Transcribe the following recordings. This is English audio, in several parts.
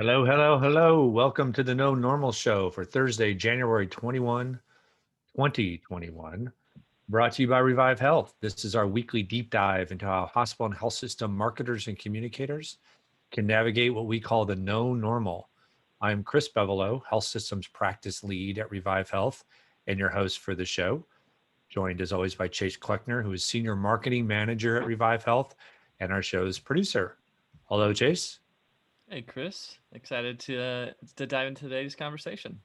Hello, hello, hello. Welcome to the No Normal Show for Thursday, January 21, 2021. Brought to you by ReviveHealth. This is our weekly deep dive into how hospital and health system marketers and communicators can navigate what we call the no normal. I'm Chris Bevelow, Health Systems Practice Lead at ReviveHealth, and your host for the show. Joined as always by Chase Kleckner, who is Senior Marketing Manager at ReviveHealth and our show's producer. Hello, Chase. Hey, Chris. Excited to dive into today's conversation.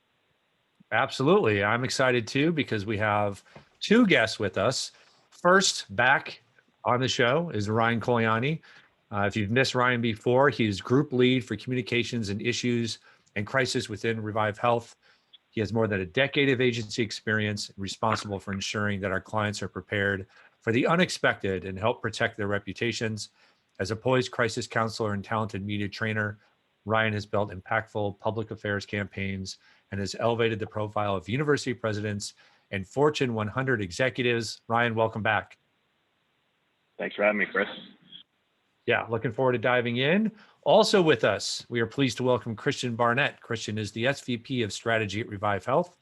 Absolutely. I'm excited too because we have two guests with us. First, back on the show is Ryan Koliani. If you've missed Ryan before, he's group lead for communications and issues and crisis within ReviveHealth. He has more than a decade of agency experience, responsible for ensuring that our clients are prepared for the unexpected and help protect their reputations. As a poised crisis counselor and talented media trainer, Ryan has built impactful public affairs campaigns and has elevated the profile of university presidents and Fortune 100 executives. Ryan, welcome back. Thanks for having me, Chris. Yeah, looking forward to diving in. Also with us, we are pleased to welcome Christian Barnett. Christian is the SVP of Strategy at ReviveHealth.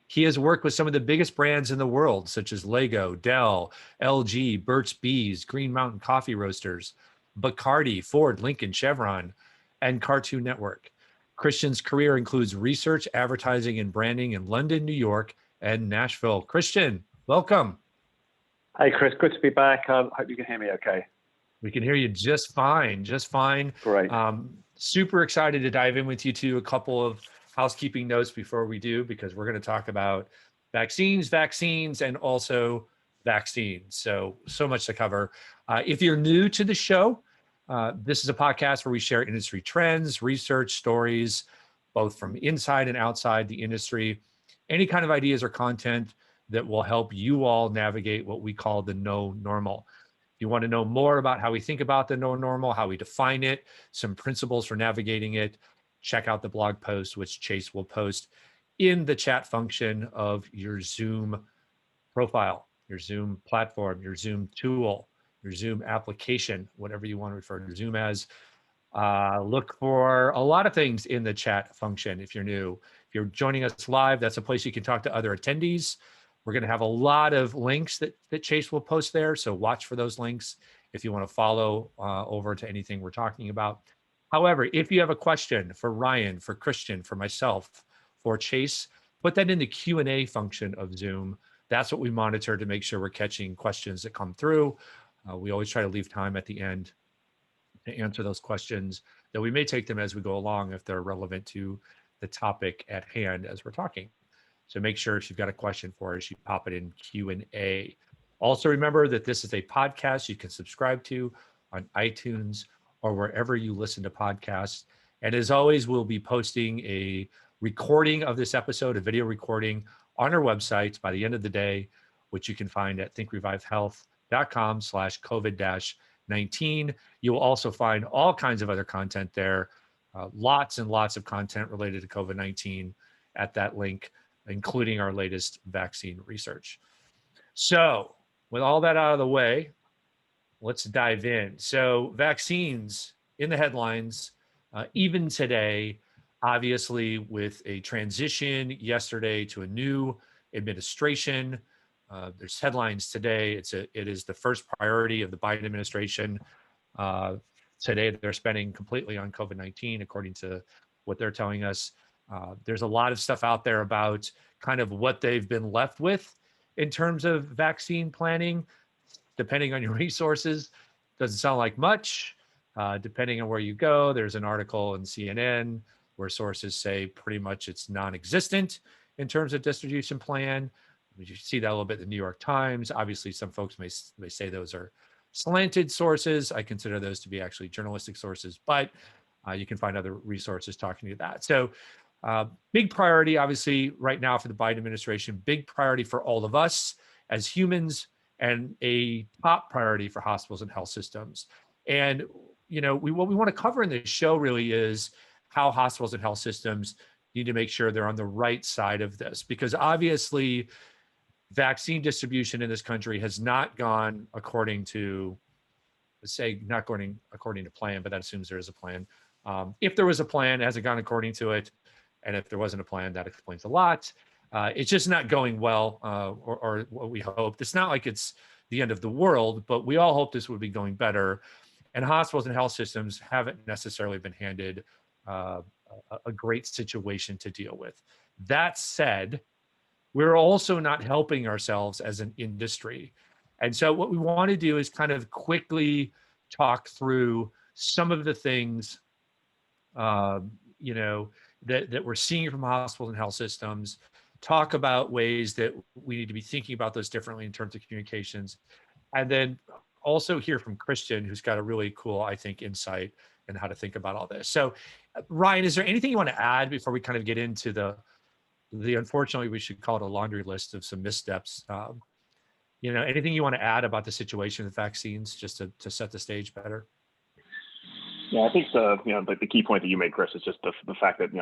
He has worked with some of the biggest brands in the world, such as Lego, Dell, LG, Burt's Bees, Green Mountain Coffee Roasters, Bacardi, Ford, Lincoln, Chevron, and Cartoon Network. Christian's career includes research, advertising, and branding in London, New York, and Nashville. Christian, welcome. Hey, Chris. Good to be back. Hope you can hear me okay. We can hear you just fine, just fine. Great. Super excited to dive in with you too. A couple of housekeeping notes before we do, because we're going to talk about vaccines, and also vaccines. So much to cover. If you're new to the show, this is a podcast where we share industry trends, research, stories, both from inside and outside the industry, any kind of ideas or content that will help you all navigate what we call the no normal. If you want to know more about how we think about the no normal, how we define it, some principles for navigating it, check out the blog post, which Chase will post in the chat function of your Zoom profile, your Zoom platform, your Zoom tool, your Zoom application, whatever you want to refer to Zoom as. Look for a lot of things in the chat function if you're new. If you're joining us live, that's a place you can talk to other attendees. We're going to have a lot of links that Chase will post there, so watch for those links if you want to follow over to anything we're talking about. However, if you have a question for Ryan, for Christian, for myself, for Chase, put that in the Q&A function of Zoom. That's what we monitor to make sure we're catching questions that come through. We always try to leave time at the end to answer those questions, though we may take them as we go along if they're relevant to the topic at hand as we're talking. So make sure if you've got a question for us, you pop it in Q&A. Also remember that this is a podcast you can subscribe to on iTunes or wherever you listen to podcasts. And as always, we'll be posting a recording of this episode, a video recording on our website by the end of the day, which you can find at thinkrevivehealth.com/COVID-19. You will also find all kinds of other content there, lots and lots of content related to COVID-19 at that link, including our latest vaccine research. So with all that out of the way, let's dive in. So vaccines in the headlines, even today, obviously with a transition yesterday to a new administration. There's headlines today. It is the first priority of the Biden administration. Today, they're spending completely on COVID-19, according to what they're telling us. There's a lot of stuff out there about kind of what they've been left with in terms of vaccine planning, depending on your resources. Doesn't sound like much. Depending on where you go, there's an article in CNN where sources say pretty much it's non-existent in terms of distribution plan. You see that a little bit in the New York Times. Obviously, some folks may say those are slanted sources. I consider those to be actually journalistic sources, but you can find other resources talking to that. So big priority, obviously, right now for the Biden administration, big priority for all of us as humans, and a top priority for hospitals and health systems. And what we want to cover in this show really is how hospitals and health systems need to make sure they're on the right side of this, because obviously vaccine distribution in this country has not gone according to, let's say, not going according to plan, but that assumes there is a plan, If there was a plan, has it gone according to it? And if there wasn't a plan, that explains a lot. It's just not going well, or what we hoped. It's not like it's the end of the world, but we all hope this would be going better. And hospitals and health systems haven't necessarily been handed a great situation to deal with. That said, we're also not helping ourselves as an industry. And so what we want to do is kind of quickly talk through some of the things, you know, that we're seeing from hospitals and health systems, talk about ways that we need to be thinking about those differently in terms of communications, and then also hear from Christian, who's got a really cool, I think, insight in how to think about all this. So, Ryan, is there anything you want to add before we kind of get into the unfortunately, we should call it a laundry list of some missteps? You know, anything you want to add about the situation with vaccines, just to set the stage better? Yeah, I think the key point that you made, Chris, is just the fact that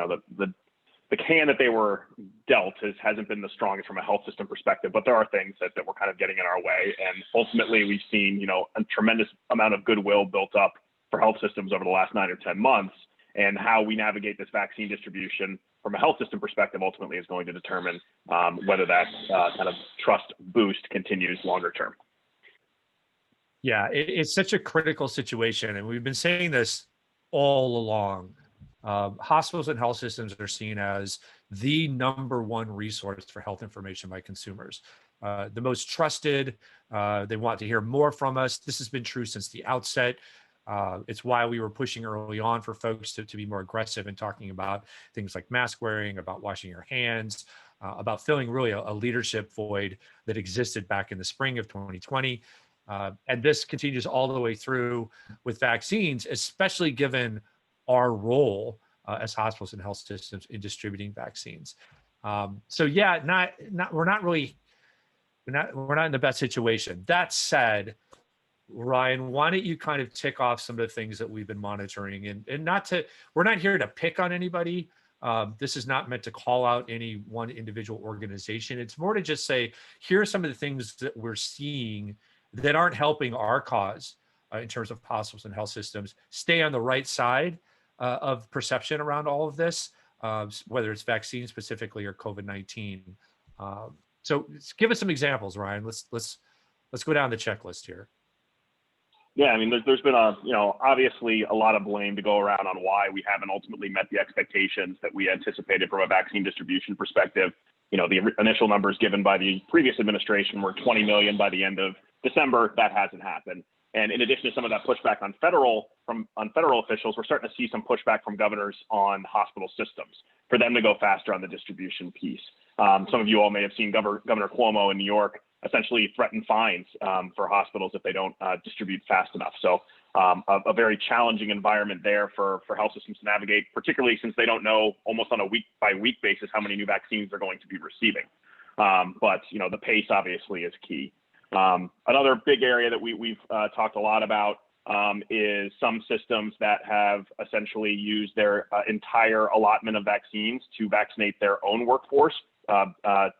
the can that they were dealt hasn't been the strongest from a health system perspective, but there are things that were kind of getting in our way. And ultimately, we've seen a tremendous amount of goodwill built up for health systems over the last 9 or 10 months, and how we navigate this vaccine distribution from a health system perspective ultimately is going to determine whether that kind of trust boost continues longer term. Yeah, it's such a critical situation, and we've been saying this all along. Hospitals and health systems are seen as the #1 resource for health information by consumers. The most trusted. They want to hear more from us. This has been true since the outset. It's why we were pushing early on for folks to be more aggressive in talking about things like mask wearing, about washing your hands, about filling really a leadership void that existed back in the spring of 2020. And this continues all the way through with vaccines, especially given our role as hospitals and health systems in distributing vaccines. So yeah, we're not in the best situation. That said, Ryan, why don't you kind of tick off some of the things that we've been monitoring, and we're not here to pick on anybody. This is not meant to call out any one individual organization. It's more to just say, here are some of the things that we're seeing that aren't helping our cause in terms of hospitals and health systems stay on the right side of perception around all of this, whether it's vaccines specifically or COVID-19. So give us some examples, Ryan. Let's go down the checklist here. Yeah, I mean, there's been obviously a lot of blame to go around on why we haven't ultimately met the expectations that we anticipated from a vaccine distribution perspective. The initial numbers given by the previous administration were 20 million by the end of December. That hasn't happened. And in addition to some of that pushback on federal officials, we're starting to see some pushback from governors on hospital systems for them to go faster on the distribution piece. Some of you all may have seen Governor Cuomo in New York essentially threaten fines for hospitals if they don't distribute fast enough. So a very challenging environment there for health systems to navigate, particularly since they don't know almost on a week-by-week basis how many new vaccines they're going to be receiving. But the pace obviously is key. Another big area that we've talked a lot about is some systems that have essentially used their entire allotment of vaccines to vaccinate their own workforce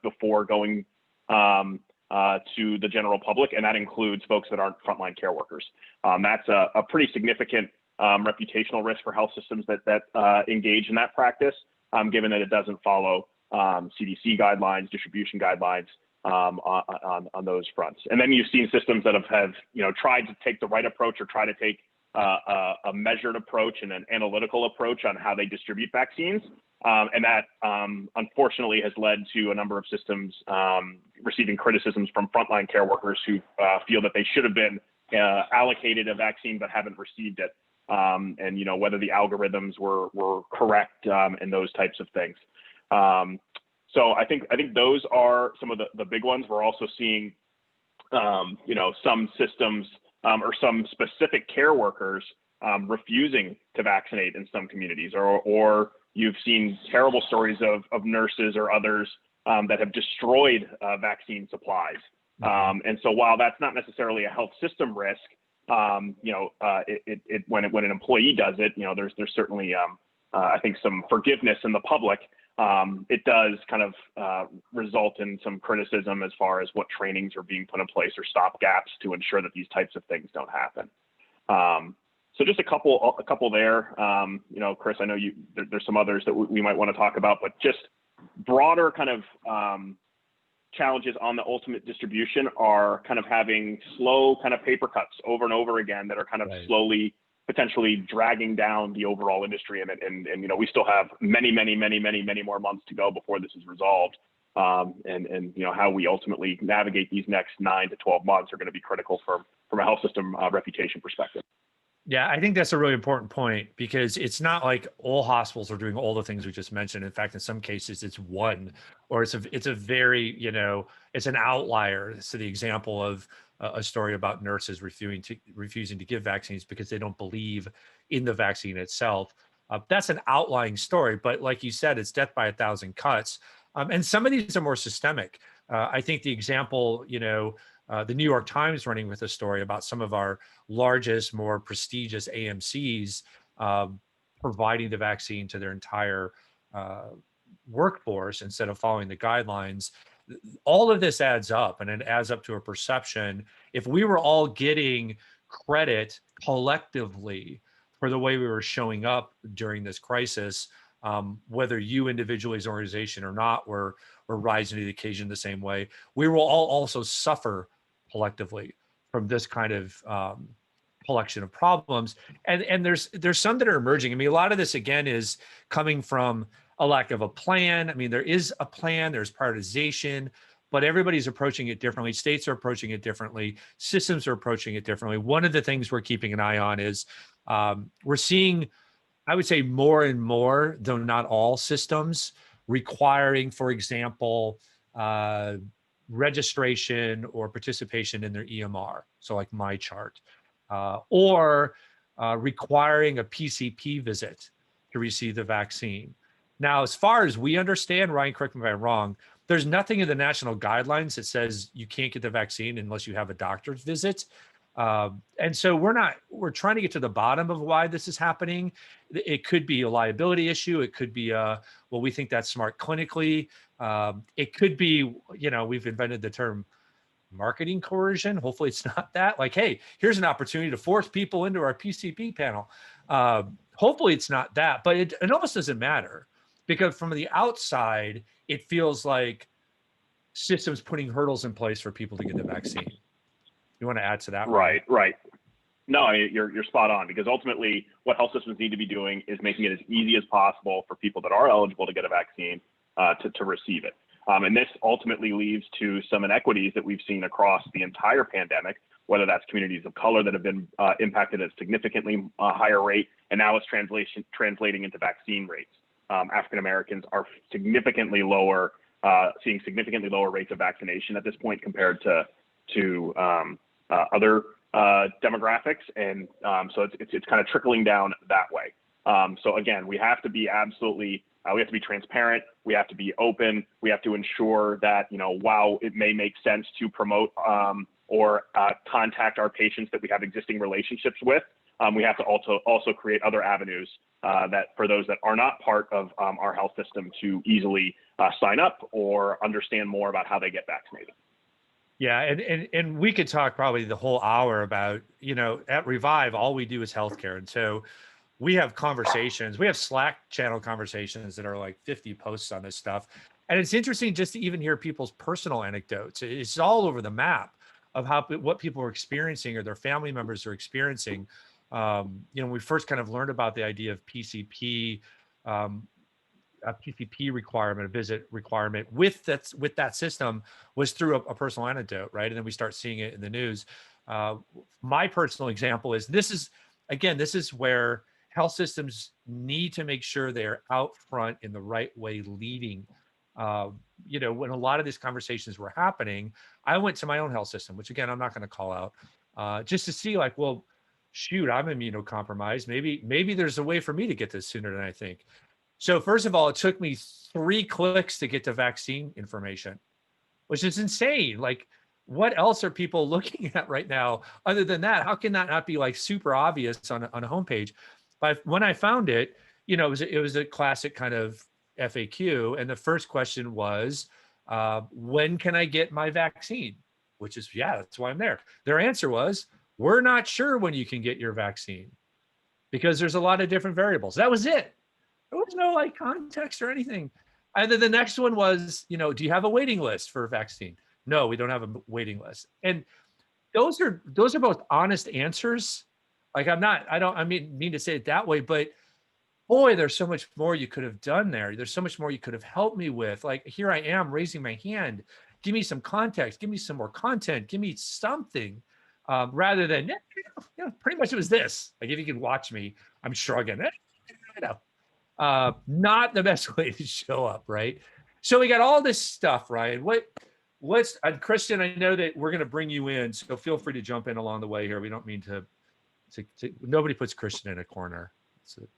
before going to the general public, and that includes folks that aren't frontline care workers. That's a pretty significant reputational risk for health systems that engage in that practice, given that it doesn't follow CDC guidelines, distribution guidelines on those fronts. And then you've seen systems that have tried to take the right approach or try to take a measured approach and an analytical approach on how they distribute vaccines. And that unfortunately has led to a number of systems receiving criticisms from frontline care workers who feel that they should have been allocated a vaccine but haven't received it. And whether the algorithms were correct and those types of things. So I think those are some of the big ones. We're also seeing some systems or some specific care workers refusing to vaccinate in some communities, or you've seen terrible stories of nurses or others that have destroyed vaccine supplies. And so while that's not necessarily a health system risk, when an employee does it, there's certainly I think some forgiveness in the public. It does kind of result in some criticism as far as what trainings are being put in place or stop gaps to ensure that these types of things don't happen. So just a couple there. You know, Chris, I know there's some others that we might want to talk about, but just broader kind of challenges on the ultimate distribution are kind of having slow kind of paper cuts over and over again that are kind of slowly potentially dragging down the overall industry. And you know, we still have many more months to go before this is resolved. And you know, how we ultimately navigate these next 9 to 12 months are going to be critical from a health system reputation perspective. Yeah, I think that's a really important point, because it's not like all hospitals are doing all the things we just mentioned. In fact, in some cases, it's one, or it's a very, you know, it's an outlier. So the example of a story about nurses refusing to give vaccines because they don't believe in the vaccine itself. That's an outlying story, but like you said, it's death by 1,000 cuts. And some of these are more systemic. I think the example, you know, the New York Times running with a story about some of our largest, more prestigious AMCs providing the vaccine to their entire workforce instead of following the guidelines. All of this adds up, and it adds up to a perception. If we were all getting credit collectively for the way we were showing up during this crisis, whether you individually as an organization or not were rising to the occasion the same way, we will all also suffer collectively from this kind of collection of problems. And there's some that are emerging. I mean, a lot of this again is coming from a lack of a plan. I mean, there is a plan, there's prioritization, but everybody's approaching it differently. States are approaching it differently. Systems are approaching it differently. One of the things we're keeping an eye on is we're seeing, I would say, more and more, though not all systems, requiring, for example, registration or participation in their EMR, so like MyChart, or requiring a PCP visit to receive the vaccine. Now, as far as we understand, Ryan, correct me if I'm wrong, there's nothing in the national guidelines that says you can't get the vaccine unless you have a doctor's visit. And so we're trying to get to the bottom of why this is happening. It could be a liability issue. It could be well, we think that's smart clinically. It could be, you know, we've invented the term marketing coercion. Hopefully it's not that. Like, hey, here's an opportunity to force people into our PCP panel. Hopefully it's not that, but it almost doesn't matter, because from the outside, it feels like systems putting hurdles in place for people to get the vaccine. You want to add to that? Right. No, you're spot on, because ultimately what health systems need to be doing is making it as easy as possible for people that are eligible to get a vaccine to receive it. And this ultimately leads to some inequities that we've seen across the entire pandemic, whether that's communities of color that have been impacted at a significantly higher rate, and now it's translating into vaccine rates. African Americans are significantly lower, seeing significantly lower rates of vaccination at this point compared to other demographics, and so it's kind of trickling down that way. So again, we have to be we have to be transparent. We have to be open. We have to ensure that, you know, while it may make sense to promote or contact our patients that we have existing relationships with, we have to also create other avenues that for those that are not part of our health system to easily sign up or understand more about how they get vaccinated. Yeah, and we could talk probably the whole hour about, you know, at Revive, all we do is healthcare. And so we have conversations, we have Slack channel conversations that are like 50 posts on this stuff. And it's interesting just to even hear people's personal anecdotes. It's all over the map of what people are experiencing or their family members are experiencing. You know, we first kind of learned about the idea of PCP, a PCP requirement, a visit requirement with that system was through a personal anecdote, right? And then we start seeing it in the news. My personal example is this is where health systems need to make sure they're out front in the right way, leading. You know, when a lot of these conversations were happening, I went to my own health system, which again, I'm not going to call out, just to see like, well, shoot, I'm immunocompromised. Maybe there's a way for me to get this sooner than I think. So first of all, it took me 3 clicks to get the vaccine information, which is insane. Like, what else are people looking at right now other than that? How can that not be like super obvious on a homepage? But when I found it, you know, it was a classic kind of FAQ. And the first question was, when can I get my vaccine? Which is, yeah, that's why I'm there. Their answer was, we're not sure when you can get your vaccine. because there's a lot of different variables. That was it. There was no like context or anything. And then the next one was, do you have a waiting list for a vaccine? No, we don't have a waiting list. And those are both honest answers. Like I don't mean to say it that way, but boy, there's so much more you could have done there. There's so much more you could have helped me with. Like, here I am raising my hand. Give me some context. Give me some more content. Give me something, rather than, pretty much it was this. Like, if you could watch me, I'm shrugging. Not the best way to show up, right? So we got all this stuff, Ryan. What's Christian? I know that we're going to bring you in, so feel free to jump in along the way here. We don't mean to nobody puts Christian in a corner. So it's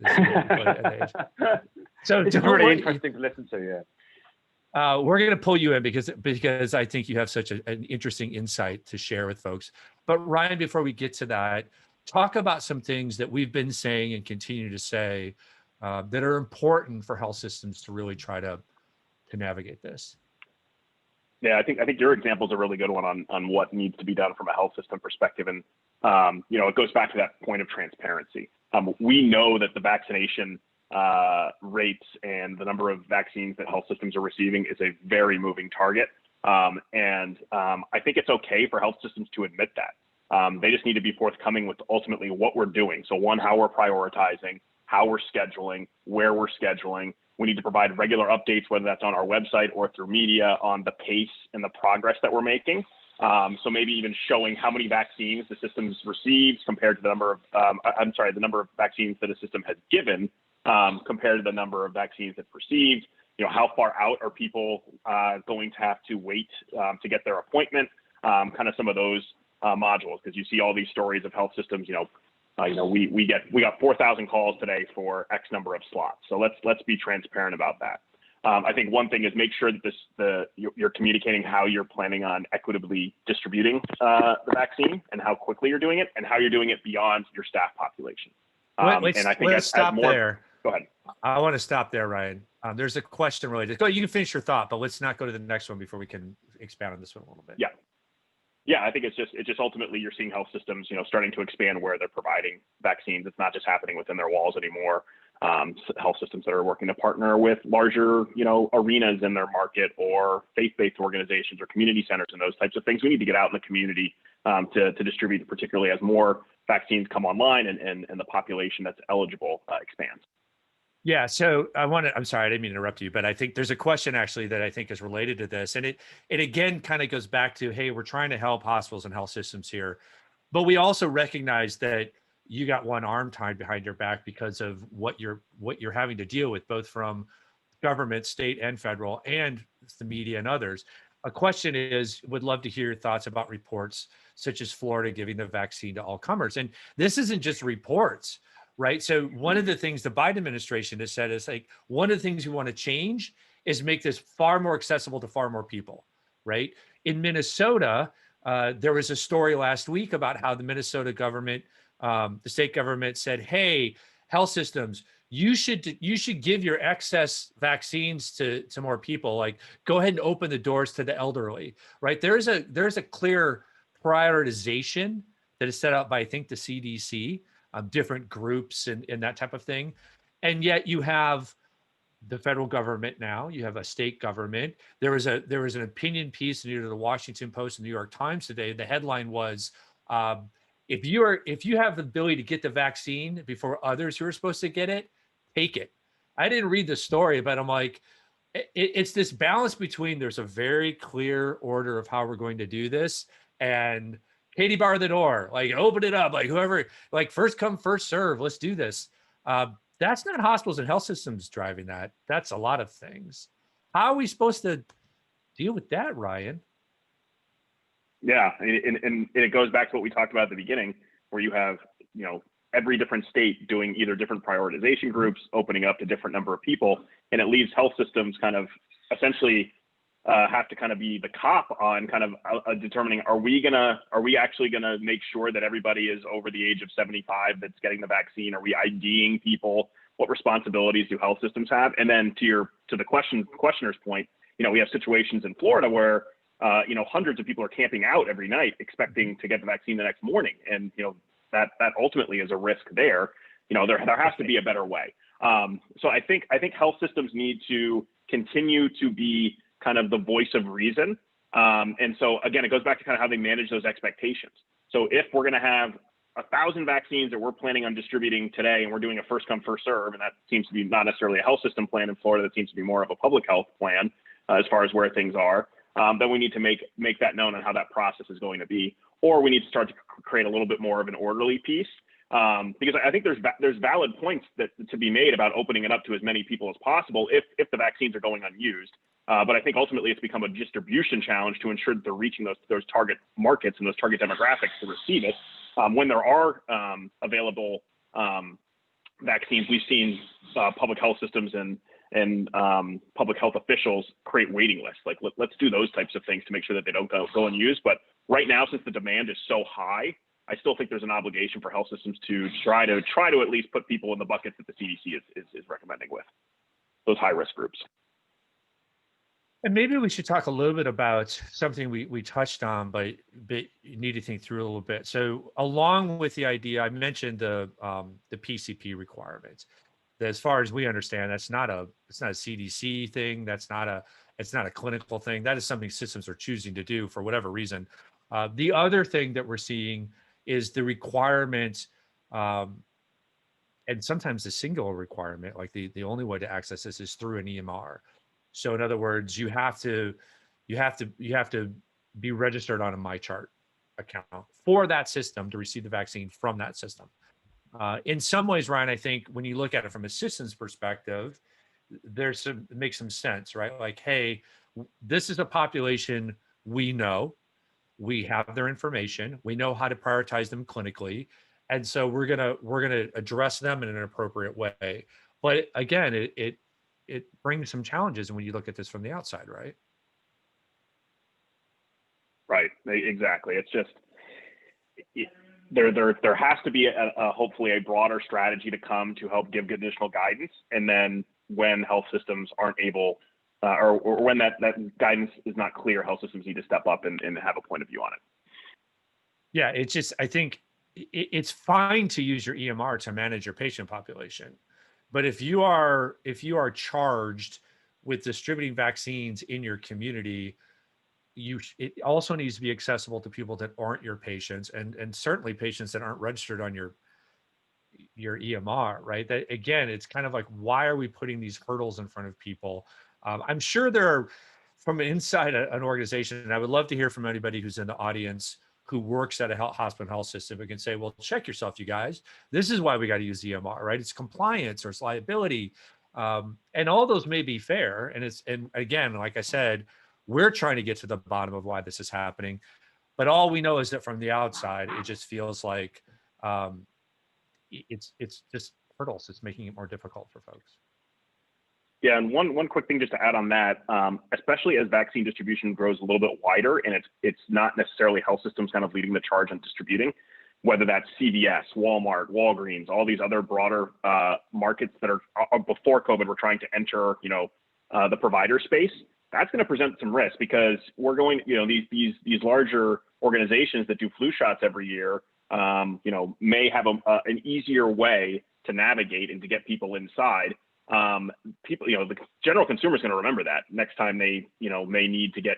pretty interesting to listen to. Yeah. We're going to pull you in because I think you have such an interesting insight to share with folks. But Ryan, before we get to that, talk about some things that we've been saying and continue to say that are important for health systems to really try to navigate this. Yeah, I think your example is a really good one on what needs to be done from a health system perspective, and it goes back to that point of transparency. We know that the vaccination rates and the number of vaccines that health systems are receiving is a very moving target, and I think it's okay for health systems to admit that. They just need to be forthcoming with ultimately what we're doing. So one, how we're prioritizing, how we're scheduling, where we're scheduling. We need to provide regular updates, whether that's on our website or through media, on the pace and the progress that we're making. So maybe even showing how many vaccines the system's received compared to the number of, the number of vaccines that a system has given compared to the number of vaccines it's received. How far out are people going to have to wait to get their appointment? Kind of some of those modules, because you see all these stories of health systems, we got 4,000 calls today for X number of slots. So let's be transparent about that. I think one thing is make sure that you're communicating how you're planning on equitably distributing the vaccine and how quickly you're doing it and how you're doing it beyond your staff population. And I think let's stop there. Go ahead. I want to stop there, Ryan. There's a question related. Go. You can finish your thought, but let's not go to the next one before we can expand on this one a little bit. Yeah, I think it's just ultimately you're seeing health systems, starting to expand where they're providing vaccines. It's not just happening within their walls anymore. Health systems that are working to partner with larger, arenas in their market, or faith-based organizations or community centers and those types of things. We need to get out in the community to distribute, particularly as more vaccines come online and the population that's eligible expands. Yeah, so I'm sorry, I didn't mean to interrupt you, but I think there's a question actually that I think is related to this. And it again kind of goes back to, hey, we're trying to help hospitals and health systems here, but we also recognize that you got one arm tied behind your back because of what you're having to deal with, both from government, state and federal, and the media and others. A question is, would love to hear your thoughts about reports such as Florida giving the vaccine to all comers. And this isn't just reports, right? So one of the things the Biden administration has said is like, one of the things we want to change is make this far more accessible to far more people, right? In Minnesota, there was a story last week about how the Minnesota government, the state government said, hey, health systems, you should give your excess vaccines to more people. Like, go ahead and open the doors to the elderly, right? There's a clear prioritization that is set out by, I think, the CDC, different groups and that type of thing. And yet you have the federal government now, you have a state government. There was an opinion piece in either the Washington Post and the New York Times today. The headline was, if you have the ability to get the vaccine before others who are supposed to get it, take it. I didn't read the story, but I'm like, it's this balance between there's a very clear order of how we're going to do this, and Katie bar the door, like open it up, like whoever, like first come, first serve, let's do this. That's not hospitals and health systems driving that. That's a lot of things. How are we supposed to deal with that, Ryan? Yeah, and it goes back to what we talked about at the beginning, where you have, every different state doing either different prioritization groups, opening up to different number of people, and it leaves health systems kind of essentially have to kind of be the cop on kind of determining, are we actually gonna make sure that everybody is over the age of 75 that's getting the vaccine? Are we IDing people? What responsibilities do health systems have? And then to the questioner's point, we have situations in Florida where hundreds of people are camping out every night expecting to get the vaccine the next morning, and that ultimately is a risk there. there has to be a better way. So I think health systems need to continue to be kind of the voice of reason. And so again, it goes back to kind of how they manage those expectations. So if we're going to have 1,000 vaccines that we're planning on distributing today, and we're doing a first come, first serve, and that seems to be not necessarily a health system plan in Florida, that seems to be more of a public health plan as far as where things are, then we need to make that known on how that process is going to be, or we need to start to create a little bit more of an orderly piece. Because I think there's valid points to be made about opening it up to as many people as possible if the vaccines are going unused. But I think ultimately it's become a distribution challenge to ensure that they're reaching those target markets and those target demographics to receive it. When there are available vaccines, we've seen public health systems and public health officials create waiting lists. Like let's do those types of things to make sure that they don't go unused. But right now, since the demand is so high, I still think there's an obligation for health systems to try to at least put people in the buckets that the CDC is recommending with those high risk groups. And maybe we should talk a little bit about something we touched on, but you need to think through a little bit. So along with the idea, I mentioned the Pcp requirements. As far as we understand, it's not a CDC thing. It's not a clinical thing. That is something systems are choosing to do for whatever reason. The other thing that we're seeing is the requirement, and sometimes the single requirement, like the only way to access this is through an EMR. So in other words, you have to be registered on a MyChart account for that system to receive the vaccine from that system. In some ways, Ryan, I think when you look at it from a systems perspective, it makes some sense, right? Like, hey, this is a population we know, we have their information, we know how to prioritize them clinically, and so we're gonna address them in an appropriate way. But again, it brings some challenges when you look at this from the outside, right? Right, exactly. It's just there has to be hopefully a broader strategy to come to help give additional guidance, and then when health systems aren't able, or when that guidance is not clear, health systems need to step up and have a point of view on it. Yeah, it's just, I think it's fine to use your EMR to manage your patient population. But if you are charged with distributing vaccines in your community, it also needs to be accessible to people that aren't your patients, and certainly patients that aren't registered on your EMR, right? That again, it's kind of like, why are we putting these hurdles in front of people? I'm sure there are, from inside an organization, and I would love to hear from anybody who's in the audience who works at a hospital health system who can say, well, check yourself, you guys. This is why we got to use EMR, right? It's compliance or it's liability. And all those may be fair. And again, like I said, we're trying to get to the bottom of why this is happening. But all we know is that from the outside, it just feels like it's just hurdles. It's making it more difficult for folks. Yeah, and one quick thing just to add on that, especially as vaccine distribution grows a little bit wider, and it's not necessarily health systems kind of leading the charge on distributing, whether that's CVS, Walmart, Walgreens, all these other broader markets that are before COVID were trying to enter, the provider space. That's going to present some risk because we're going, these larger organizations that do flu shots every year, may have an easier way to navigate and to get people inside. People, the general consumer is going to remember that next time they, may need to get,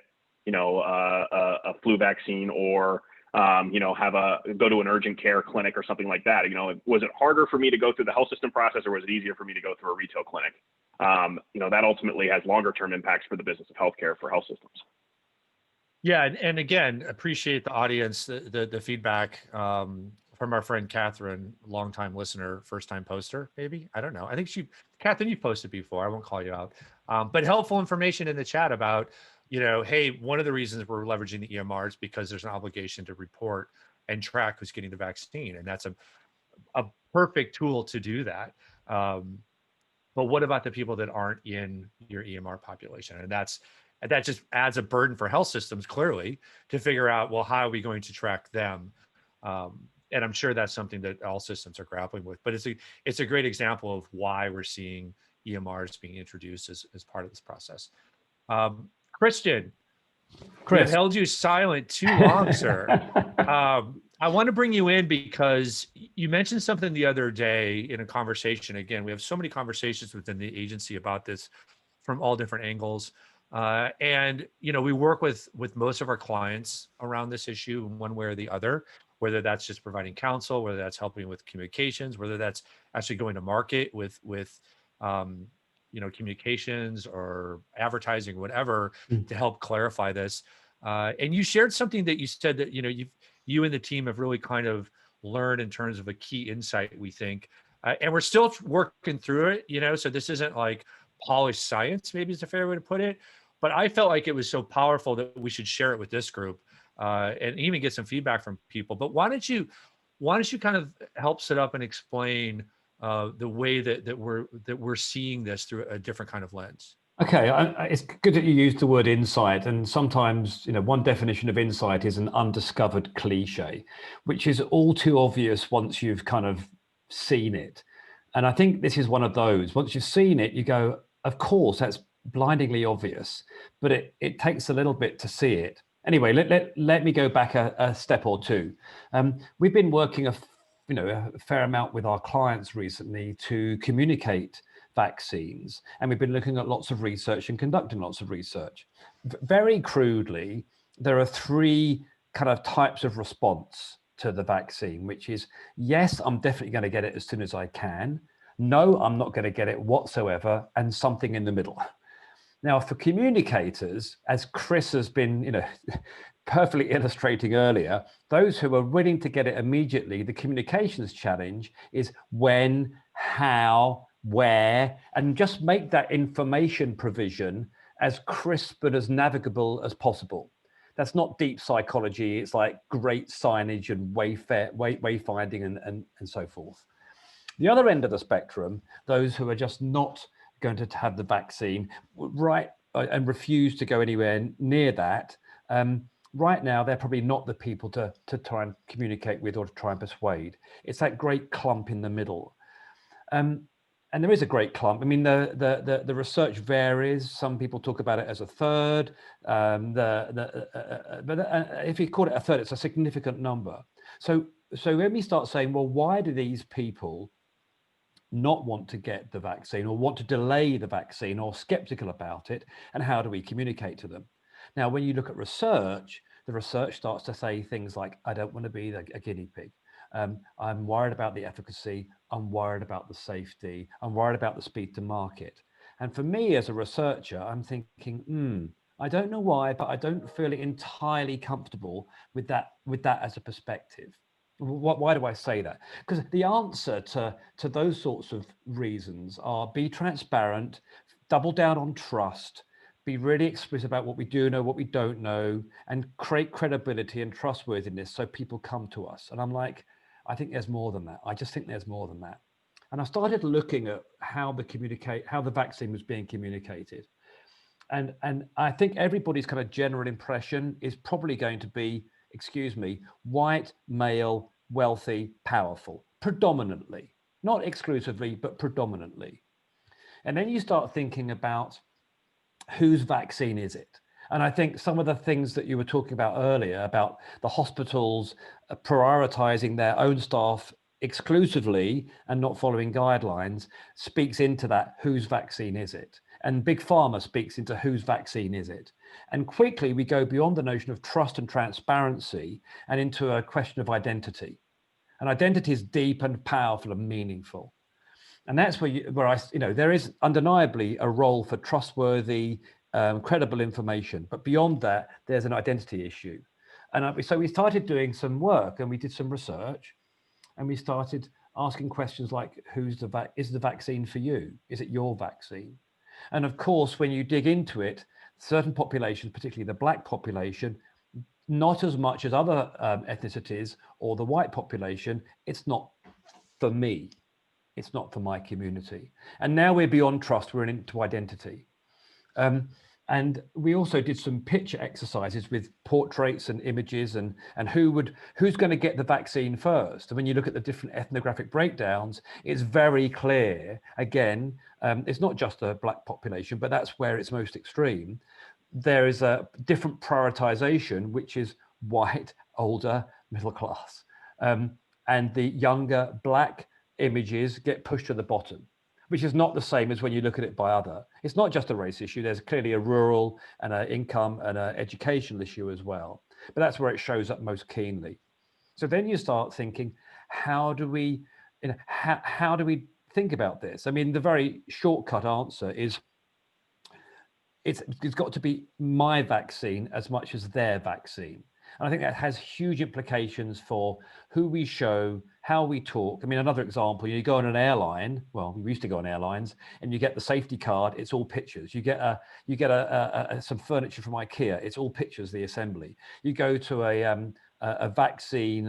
a flu vaccine or, go to an urgent care clinic or something like that. Was it harder for me to go through the health system process, or was it easier for me to go through a retail clinic? That ultimately has longer term impacts for the business of healthcare for health systems. Yeah, and again, appreciate the audience, the feedback from our friend Catherine, longtime listener, first time poster, maybe. I don't know. I think Catherine, you've posted before. I won't call you out. But helpful information in the chat about, hey, one of the reasons we're leveraging the EMR is because there's an obligation to report and track who's getting the vaccine. And that's a perfect tool to do that. But what about the people that aren't in your EMR population? And that just adds a burden for health systems, clearly, to figure out, well, how are we going to track them? And I'm sure that's something that all systems are grappling with. But it's a great example of why we're seeing EMRs being introduced as part of this process. Christian, Chris, held you silent too long, sir. I want to bring you in because you mentioned something the other day in a conversation. Again, we have so many conversations within the agency about this from all different angles. And we work with most of our clients around this issue in one way or the other, whether that's just providing counsel, whether that's helping with communications, whether that's actually going to market with communications or advertising, whatever, to help clarify this. And you shared something that you said that you and the team have really kind of learned in terms of a key insight, we think, and we're still working through it. So this isn't like polished science, maybe is a fair way to put it, but I felt like it was so powerful that we should share it with this group and even get some feedback from people. But why don't you kind of help set up and explain the way that we're seeing this through a different kind of lens? Okay, it's good that you use the word insight, and sometimes one definition of insight is an undiscovered cliche, which is all too obvious once you've kind of seen it. And I think this is one of those. Once you've seen it, you go, of course, that's blindingly obvious, but it takes a little bit to see it. Anyway, let me go back a step or two. We've been working a fair amount with our clients recently to communicate vaccines, and we've been looking at lots of research and conducting lots of research. Very crudely, there are three kind of types of response to the vaccine, which is, yes, I'm definitely going to get it as soon as I can. No, I'm not going to get it whatsoever, and something in the middle. Now, for communicators, as Chris has been, perfectly illustrating earlier, those who are willing to get it immediately, the communications challenge is when, how, where, and just make that information provision as crisp and as navigable as possible. That's not deep psychology. It's like great signage and wayfinding and so forth. The other end of the spectrum, those who are just not going to have the vaccine, right, and refuse to go anywhere near that, right now, they're probably not the people to try and communicate with or to try and persuade. It's that great clump in the middle. And there is a great clump. I mean, the research varies. Some people talk about it as a third. But if you call it a third, it's a significant number. So when we start saying, well, why do these people not want to get the vaccine or want to delay the vaccine or skeptical about it, and how do we communicate to them? Now, when you look at research, the research starts to say things like, I don't want to be a guinea pig. I'm worried about the efficacy. I'm worried about the safety. I'm worried about the speed to market. And for me as a researcher, I'm thinking, I don't know why, but I don't feel entirely comfortable with that as a perspective. Why do I say that? Because the answer to those sorts of reasons are be transparent, double down on trust, be really explicit about what we do know, what we don't know, and create credibility and trustworthiness so people come to us. And I'm like, I think there's more than that. I just think there's more than that. And I started looking at how the vaccine was being communicated. And I think everybody's kind of general impression is probably going to be, white, male, wealthy, powerful, predominantly, not exclusively, but predominantly. And then you start thinking about whose vaccine is it? And I think some of the things that you were talking about earlier about the hospitals prioritizing their own staff exclusively and not following guidelines speaks into that, whose vaccine is it? And Big Pharma speaks into whose vaccine is it? And quickly we go beyond the notion of trust and transparency and into a question of identity. And identity is deep and powerful and meaningful. And that's where there is undeniably a role for trustworthy, credible information. But beyond that, there's an identity issue. And so we started doing some work and we did some research and we started asking questions like, is the vaccine for you? Is it your vaccine? And of course, when you dig into it, certain populations, particularly the Black population, not as much as other ethnicities or the white population, it's not for me. It's not for my community. And now we're beyond trust, we're into identity. And we also did some picture exercises with portraits and images and who's going to get the vaccine first. And when you look at the different ethnographic breakdowns, it's very clear. Again, it's not just the Black population, but that's where it's most extreme. There is a different prioritization, which is white, older, middle class. and the younger Black images get pushed to the bottom, which is not the same as when you look at it by other. It's not just a race issue. There's clearly a rural and an income and an educational issue as well. But that's where it shows up most keenly. So then you start thinking, how do we think about this? I mean, the very shortcut answer is it's got to be my vaccine as much as their vaccine. And I think that has huge implications for who we show, how we talk. I mean, another example, you go on an airline, well, we used to go on airlines, and you get the safety card, it's all pictures. You get some furniture from IKEA, it's all pictures, the assembly. You go to a vaccine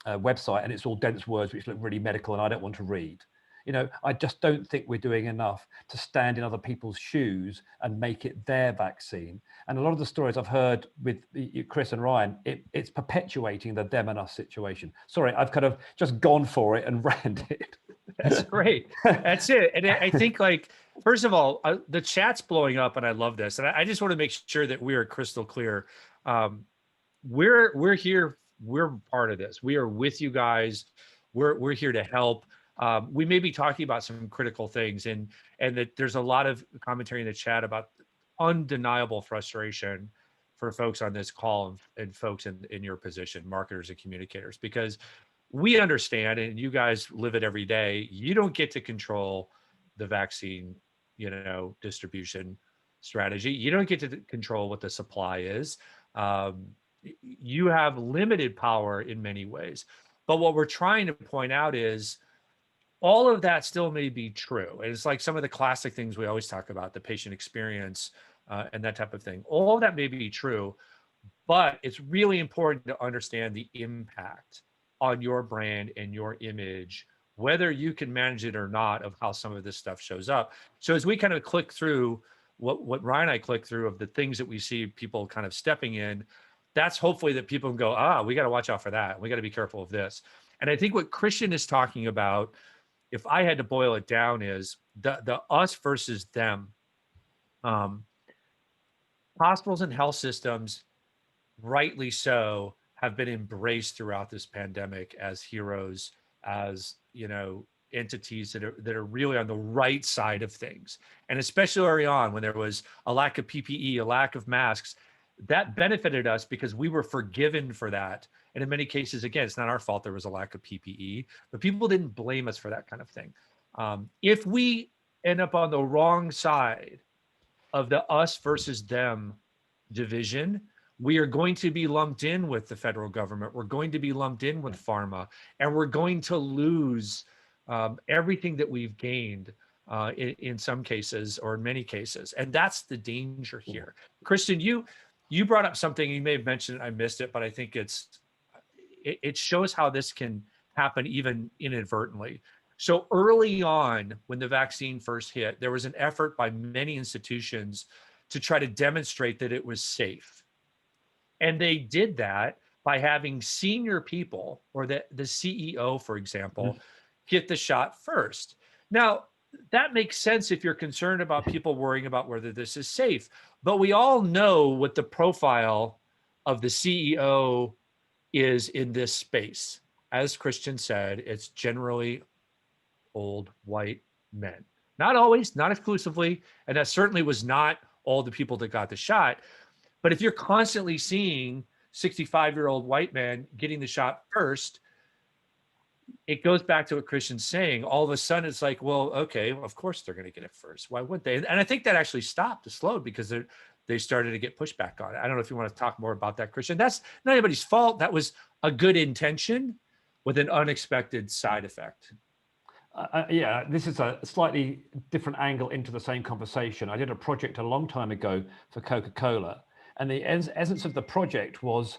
website and it's all dense words which look really medical and I don't want to read. You know, I just don't think we're doing enough to stand in other people's shoes and make it their vaccine. And a lot of the stories I've heard with Chris and Ryan, it's perpetuating the them and us situation. Sorry, I've kind of just gone for it and ranted. That's great. That's it. And I think, like, first of all, the chat's blowing up and I love this. And I just want to make sure that we are crystal clear. We're here. We're part of this. We are with you guys. We're here to help. We may be talking about some critical things, and that there's a lot of commentary in the chat about undeniable frustration for folks on this call and folks in your position, marketers and communicators, because we understand, and you guys live it every day. You don't get to control the vaccine, distribution strategy. You don't get to control what the supply is. You have limited power in many ways. But what we're trying to point out is all of that still may be true. And it's like some of the classic things we always talk about, the patient experience and that type of thing. All of that may be true, but it's really important to understand the impact on your brand and your image, whether you can manage it or not, of how some of this stuff shows up. So as we kind of click through what Ryan and I click through of the things that we see people kind of stepping in, that's hopefully that people can go, we got to watch out for that. We got to be careful of this. And I think what Christian is talking about, if I had to boil it down, is the us versus them. Hospitals and health systems, rightly so, have been embraced throughout this pandemic as heroes, as entities that are really on the right side of things. And especially early on, when there was a lack of PPE, a lack of masks, that benefited us because we were forgiven for that. And in many cases, again, it's not our fault there was a lack of PPE, but people didn't blame us for that kind of thing. If we end up on the wrong side of the us versus them division, we are going to be lumped in with the federal government. We're going to be lumped in with pharma, and we're going to lose everything that we've gained in some cases, or in many cases. And that's the danger here. Christian, you brought up something, you may have mentioned it, I missed it, but I think it shows how this can happen even inadvertently. So early on, when the vaccine first hit, there was an effort by many institutions to try to demonstrate that it was safe. And they did that by having senior people, or the CEO, for example, get the shot first. Now, that makes sense if you're concerned about people worrying about whether this is safe. But we all know what the profile of the CEO is in this space. As Christian said, it's generally old white men. Not always, not exclusively, and that certainly was not all the people that got the shot. But if you're constantly seeing 65-year-old white men getting the shot first, it goes back to what Christian's saying. All of a sudden, it's like, well, okay, of course they're going to get it first. Why wouldn't they? And I think that actually slowed because they started to get pushback on it. I don't know if you want to talk more about that, Christian. That's not anybody's fault. That was a good intention with an unexpected side effect. Yeah, this is a slightly different angle into the same conversation. I did a project a long time ago for Coca-Cola, and the essence of the project was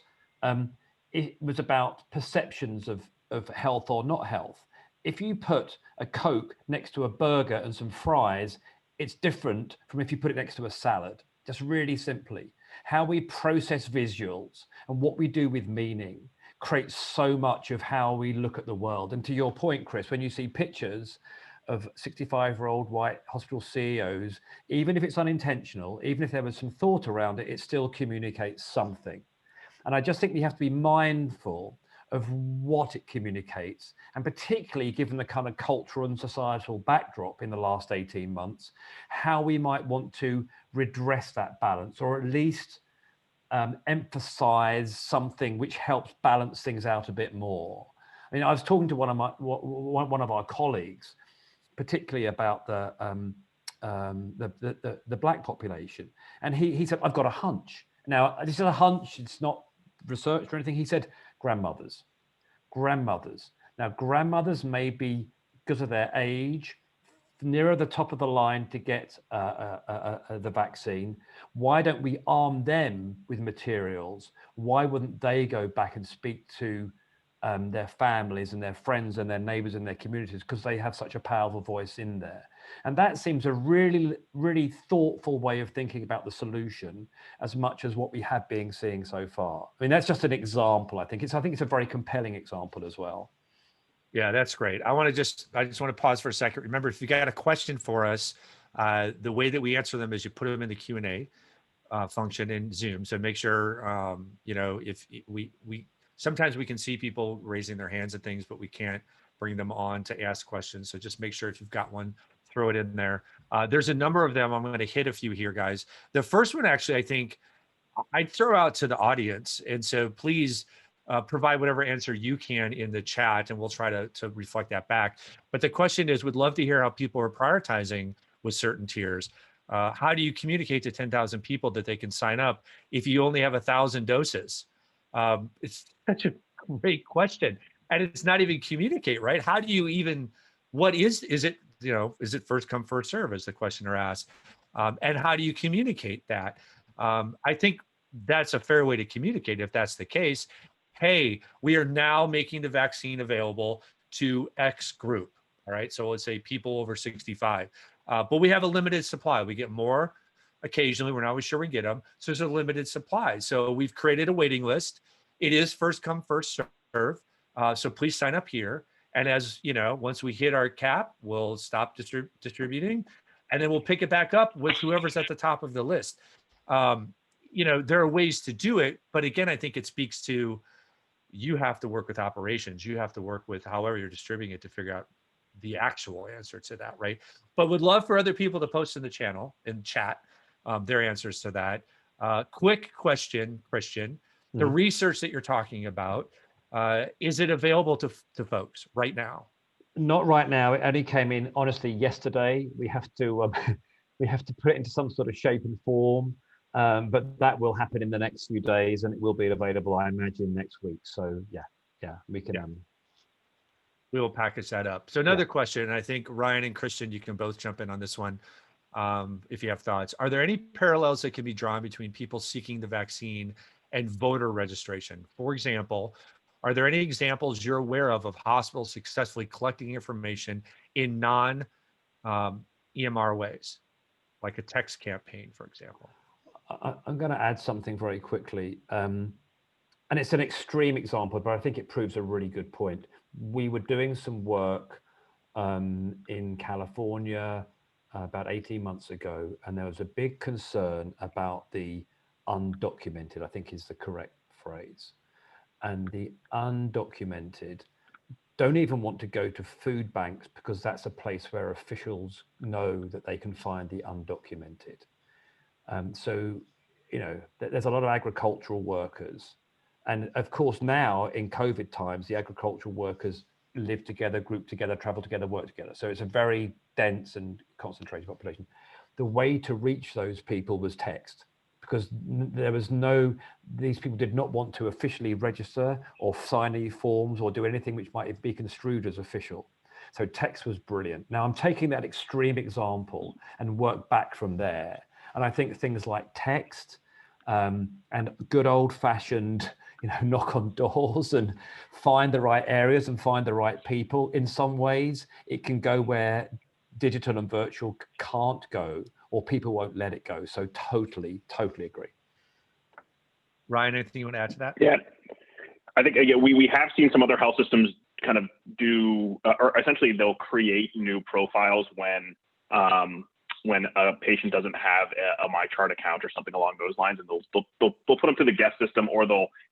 it was about perceptions of health or not health. If you put a Coke next to a burger and some fries, it's different from if you put it next to a salad. Just really simply, how we process visuals and what we do with meaning creates so much of how we look at the world. And to your point, Chris, when you see pictures of 65-year-old white hospital CEOs, even if it's unintentional, even if there was some thought around it, it still communicates something. And I just think we have to be mindful of what it communicates, and particularly given the kind of cultural and societal backdrop in the last 18 months, how we might want to redress that balance, or at least emphasize something which helps balance things out a bit more. I mean, I was talking to one of our colleagues, particularly about the Black population, and he said, "I've got a hunch." Now, this is a hunch; it's not researched or anything. He said, "Grandmothers. Now, grandmothers may be, because of their age, nearer the top of the line to get the vaccine. Why don't we arm them with materials? Why wouldn't they go back and speak to their families and their friends and their neighbors and their communities, because they have such a powerful voice in there?" And that seems a really, really thoughtful way of thinking about the solution, as much as what we have been seeing so far. I mean, that's just an example. I think it's a very compelling example as well. Yeah, that's great. I just want to pause for a second. Remember, if you got a question for us, the way that we answer them is you put them in the Q&A function in Zoom. So make sure, if we sometimes we can see people raising their hands and things, but we can't bring them on to ask questions. So just make sure if you've got one, throw it in there. There's a number of them. I'm going to hit a few here, guys. The first one, actually, I think I'd throw out to the audience. And so please, provide whatever answer you can in the chat, and we'll try to reflect that back. But the question is, would love to hear how people are prioritizing with certain tiers. How do you communicate to 10,000 people that they can sign up if you only have 1,000 doses? It's such a great question. And it's not even communicate, right? How do you even, is it first come, first serve, as the questioner asked? And how do you communicate that? I think that's a fair way to communicate if that's the case. Hey, we are now making the vaccine available to X group. All right. So let's say people over 65, but we have a limited supply. We get more occasionally. We're not always sure we get them. So there's a limited supply. So we've created a waiting list. It is first come, first serve. So please sign up here. And as you know, once we hit our cap, we'll stop distributing, and then we'll pick it back up with whoever's at the top of the list. There are ways to do it, but again, I think it speaks to, you have to work with operations. You have to work with however you're distributing it to figure out the actual answer to that, right? But would love for other people to post in the channel, in chat, their answers to that. Quick question, Christian, the research that you're talking about, is it available to folks right now? Not right now. It only came in, honestly, yesterday. We have to put it into some sort of shape and form. But that will happen in the next few days, and it will be available, I imagine, next week. So yeah, we can. We will package that up. So another question, and I think Ryan and Christian, you can both jump in on this one if you have thoughts. Are there any parallels that can be drawn between people seeking the vaccine and voter registration? For example, are there any examples you're aware of hospitals successfully collecting information in non-EMR ways, like a text campaign, for example? I'm going to add something very quickly. And it's an extreme example, but I think it proves a really good point. We were doing some work in California about 18 months ago, and there was a big concern about the undocumented, I think is the correct phrase. And the undocumented don't even want to go to food banks, because that's a place where officials know that they can find the undocumented. So, there's a lot of agricultural workers. And of course, now in COVID times, the agricultural workers live together, group together, travel together, work together. So it's a very dense and concentrated population. The way to reach those people was text, because these people did not want to officially register or sign any forms or do anything which might be construed as official. So text was brilliant. Now I'm taking that extreme example and work back from there. And I think things like text and good old fashioned, knock on doors and find the right areas and find the right people. In some ways, it can go where digital and virtual can't go, or people won't let it go. So totally agree. Ryan, anything you want to add to that? Yeah, I think we have seen some other health systems kind of do, or essentially they'll create new profiles when a patient doesn't have a MyChart account or something along those lines, and they'll put them to the guest system, or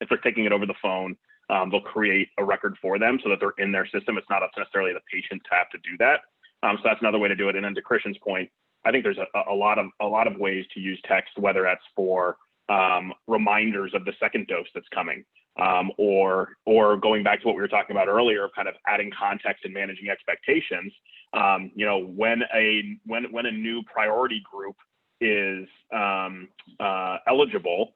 if they're taking it over the phone, they'll create a record for them so that they're in their system. It's not necessarily the patient's have to do that. So that's another way to do it. And then to Christian's point, I think there's a lot of ways to use text, whether that's for reminders of the second dose that's coming, or going back to what we were talking about earlier, kind of adding context and managing expectations. When a new priority group is eligible,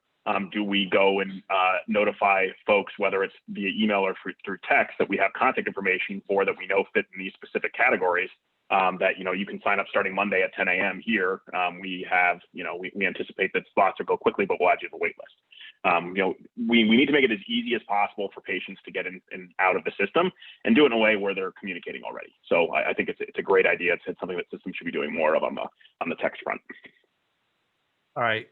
do we go and notify folks, whether it's via email or through text, that we have contact information for that we know fit in these specific categories? That you can sign up starting Monday at 10 a.m. here. We have, we anticipate that slots will go quickly, but we'll add you to the wait list. We need to make it as easy as possible for patients to get in and out of the system, and do it in a way where they're communicating already. So I think it's a great idea. It's something that systems should be doing more of on the text front. All right,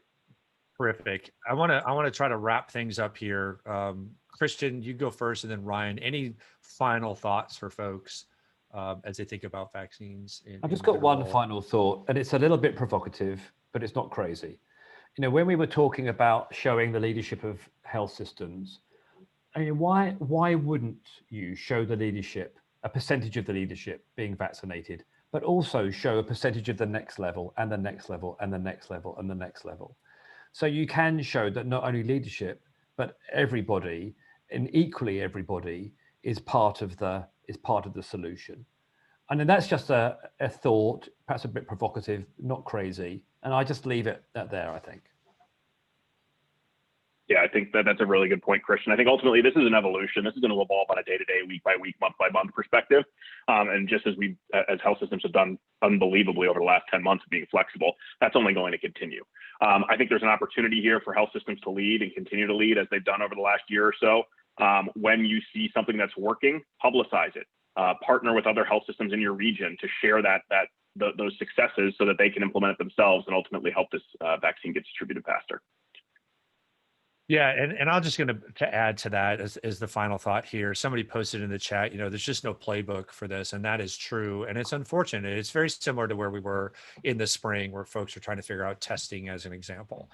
terrific. I want to try to wrap things up here. Christian, you go first, and then Ryan. Any final thoughts for folks as they think about vaccines? I've just got one final thought, and it's a little bit provocative, but it's not crazy. When we were talking about showing the leadership of health systems, I mean, why wouldn't you show the leadership, a percentage of the leadership being vaccinated, but also show a percentage of the next level and the next level and the next level and the next level? So you can show that not only leadership, but everybody, and equally everybody, is part of the solution. And then that's just a thought, perhaps a bit provocative, not crazy. And I just leave it at there, I think. Yeah, I think that's a really good point, Christian. I think ultimately this is an evolution. This is going to evolve on a day-to-day, week-by-week, month-by-month perspective. And just as health systems have done unbelievably over the last 10 months of being flexible, that's only going to continue. I think there's an opportunity here for health systems to lead and continue to lead as they've done over the last year or so. When you see something that's working, publicize it. Partner with other health systems in your region to share those successes so that they can implement it themselves and ultimately help this vaccine get distributed faster. Yeah, and I'm just going to add to that as the final thought here. Somebody posted in the chat, there's just no playbook for this, and that is true. And it's unfortunate. It's very similar to where we were in the spring, where folks are trying to figure out testing as an example.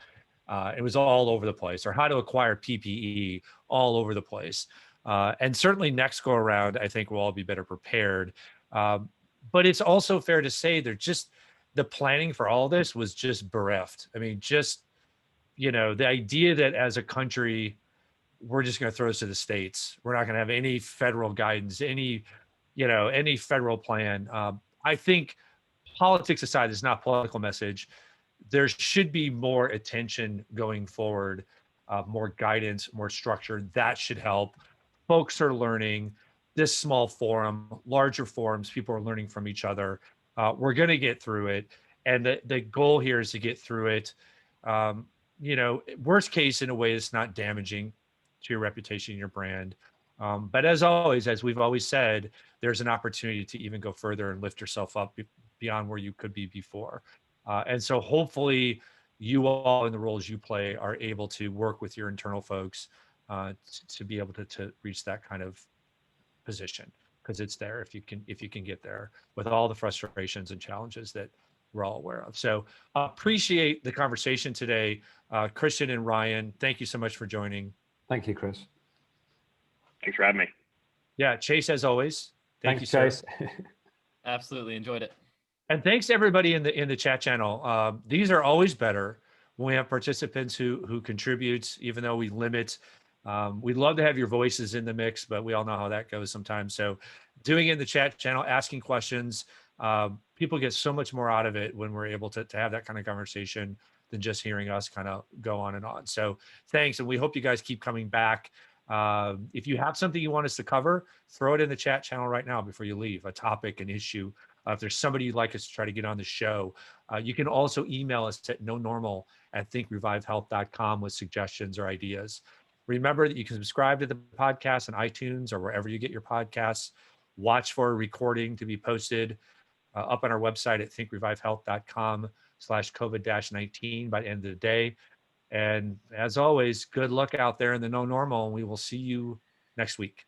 It was all over the place, or how to acquire PPE all over the place. And certainly next go around, I think we'll all be better prepared. But it's also fair to say the planning for all this was just bereft. I mean, the idea that as a country, we're just going to throw this to the states. We're not going to have any federal guidance, any federal plan. I think politics aside, it's not a political message. There should be more attention going forward, more guidance, more structure. That should help. Folks are learning. This small forum, larger forums, people are learning from each other. We're going to get through it. And the goal here is to get through it. Worst case, in a way that's not damaging to your reputation, your brand. But as always, as we've always said, there's an opportunity to even go further and lift yourself up beyond where you could be before. And so hopefully you all in the roles you play are able to work with your internal folks to be able to reach that kind of position, because it's there if you can get there with all the frustrations and challenges that we're all aware of. So appreciate the conversation today. Christian and Ryan, thank you so much for joining. Thank you, Chris. Thanks for having me. Yeah, Chase, as always. Thanks, Chase. Absolutely enjoyed it. And thanks to everybody in the chat channel. These are always better when we have participants who contribute, even though we limit. We'd love to have your voices in the mix, but we all know how that goes sometimes. So doing it in the chat channel, asking questions, people get so much more out of it when we're able to have that kind of conversation than just hearing us kind of go on and on. So thanks. And we hope you guys keep coming back. If you have something you want us to cover, throw it in the chat channel right now before you leave, a topic, an issue. If there's somebody you'd like us to try to get on the show, you can also email us at nonormal@thinkrevivehealth.com with suggestions or ideas. Remember that you can subscribe to the podcast on iTunes or wherever you get your podcasts. Watch for a recording to be posted up on our website at thinkrevivehealth.com/COVID-19 by the end of the day. And as always, good luck out there in the no normal, and we will see you next week.